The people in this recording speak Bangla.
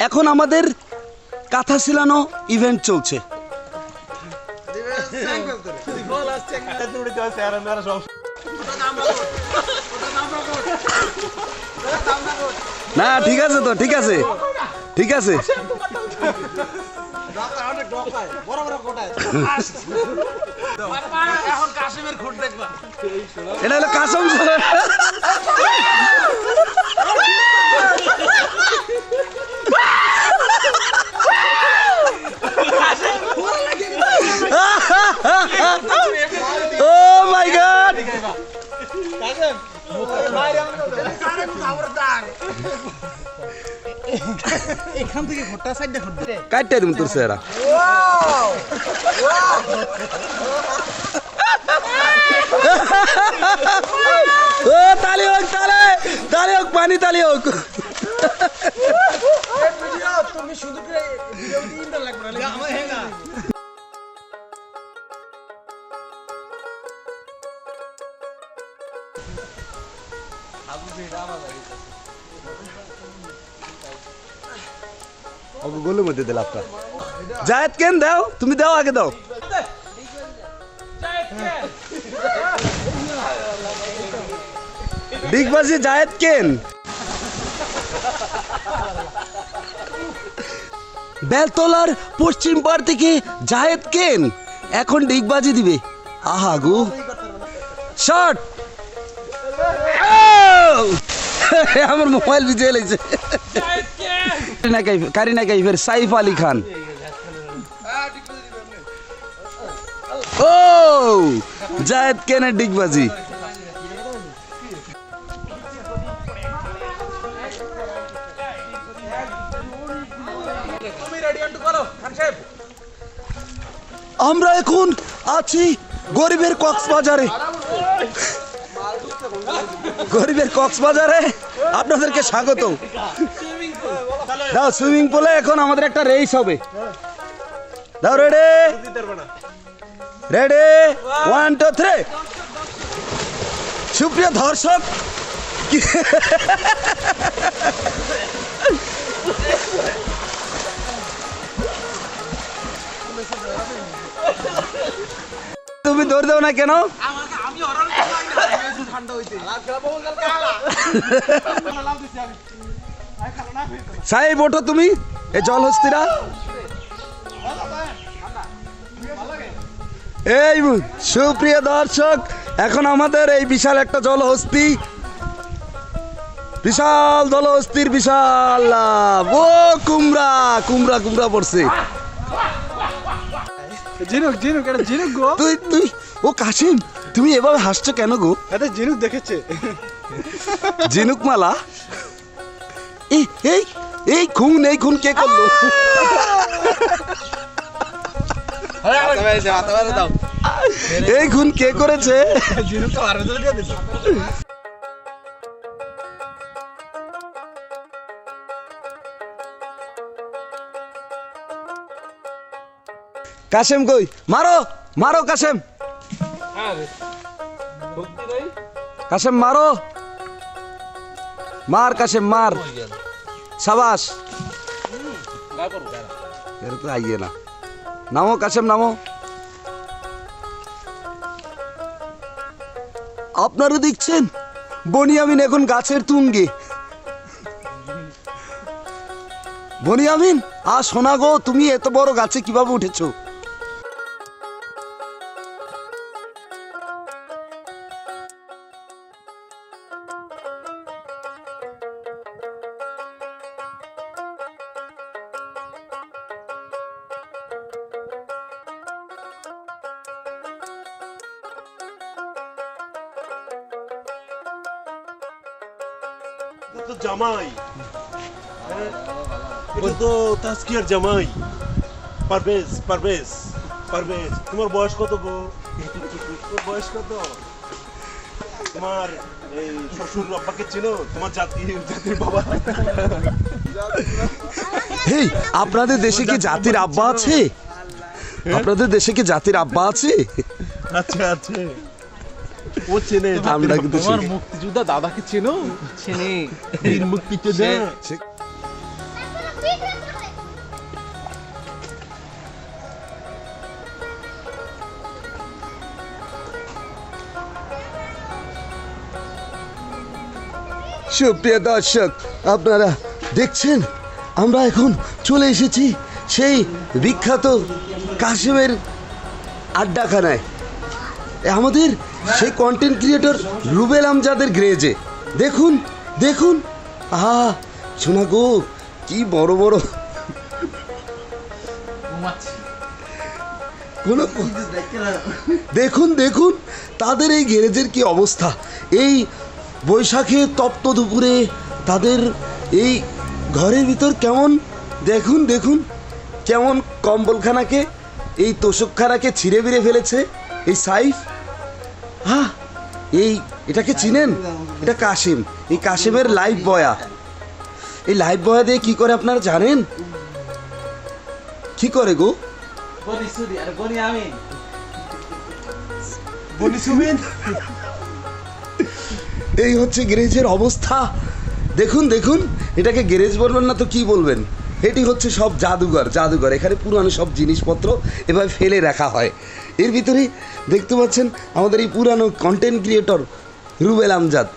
এখন আমাদের কাঁথা ছিলানো ইভেন্ট চলছে। না ঠিক আছে তো, ঠিক আছে ঠিক আছে। এটা হলো কাসম। Oh my God! এখান থেকে ঘোড়া সাইডে ঘুরতে কাটতে দিম তোর চেহারা। ও তালি হোক, তালে তালি হোক, পানি তালি হোক। তুমি শুধু ভিডিও দিনটা লাগবে না আমার হেনা ওকে গোলের মধ্যে দিল আপনার। জায়েদ কেন দাও, তুমি দাও, আগে দাও। ডিগবাজি জায়েদ কেন। বেলতলার পশ্চিম পাড় থেকে জায়েদ কেন এখন ডিগবাজি দিবে। আহা গো শট। আমার মোবাইল ভিজে লেগেছে। কারিনা কাইফের সাইফ আলী খান। ও জায়েদ কেনের ডিগবাজি। আমরা এখন আছি গরিবের কক্সবাজারে। গরিবের কক্সবাজারে আপনাদেরকে স্বাগত। দাও সুইমিং পুলে এখন আমাদের একটা রেস হবে। দাও রেডি রেডি 1 2 3। সুপ্রিয় দর্শক, তুমি দৌড় দাও না কেন? সাহেব ওঠো তুমি, এই জলহস্তিরা। এই সুপ্রিয় দর্শক, এখন আমাদের এই বিশাল একটা জলহস্তি, বিশাল জলহস্তির বিশাল লাভ। ও কুমড়া কুমড়া কুমড়া পড়ছে। জিনুক জিনুক এটা জিনুক গো। তুই তুই ও কাশিম, তুমি এভাবে হাসছো কেন গো? এটা জিনুক দেখেছে। জিনুক মালা। এই এই এই খুন, এই খুন কে করলো? এই খুন কে করেছে? জিনুক তো আরো দিয়ে দিছে। কাশেম কই? মারো মারো কাশেম, কাশেম মারো, মার কাশেম মার। সাবাস। এর তো আইয়ে না। নামো কাশেম নামো। আপনারা দেখছেন বনিয়ামিন এখন গাছের তুঙ্গে। বনিয়ামিন শোনা গো, তুমি এত বড় গাছে কিভাবে উঠেছো? তো জামাই, এটা তো তাসকিয়ার জামাই। পারভেজ পারভেজ পারভেজ, তোমার বয়স কত গো? তোমার বয়স কত? তোমার এই শ্বশুর আব্বাকে চেনো? তোমার জাতির বাবা। এই আপনাদের দেশে কি জাতির আব্বা আছে? আপনাদের দেশে কি জাতির আব্বা আছে? আচ্ছা আছে, ও চেনে। আমরা কিন্তু তোমার মুক্তিযোদ্ধা দাদাকে চেনো? বীর মুক্তিযোদ্ধা। সুপ্রিয় দর্শক, আপনারা দেখছেন আমরা এখন চলে এসেছি সেই বিখ্যাত কাশেমের আড্ডাখানায়। আমাদের সেই কন্টেন্ট ক্রিয়েটর রুবেল আমজাদের গ্রেজে। দেখুন দেখুন, আহা শোনা গো, কি বড় বড় কোনো দেখুন দেখুন তাদের এই গ্যারেজের কি অবস্থা। এই বৈশাখে তপ্ত দুপুরে তাদের এই ঘরের ভিতর কেমন, দেখুন দেখুন কেমন কম্বলখানাকে, এই তোষকখানাকে ছিঁড়ে বিড়ে ফেলেছে এই সাইফ। হ্যাঁ, এটাকে চিনেন? এটা কাশেম, এই কাশেমের লাইভ বয়া। এই লাইভ বয়া দিয়ে কি করে আপনারা জানেন? কি করে গো? এই হচ্ছে গ্যারেজের অবস্থা। দেখুন দেখুন, এটাকে গ্যারেজ বলবেন না তো কি বলবেন? এটি হচ্ছে সব জাদুঘর। জাদুঘর, এখানে পুরানো সব জিনিসপত্র এভাবে ফেলে রাখা হয়। এর ভিতরে দেখতে পাচ্ছেন আমাদের এই পুরানো কন্টেন্ট ক্রিয়েটর রুবেল আমজাদ।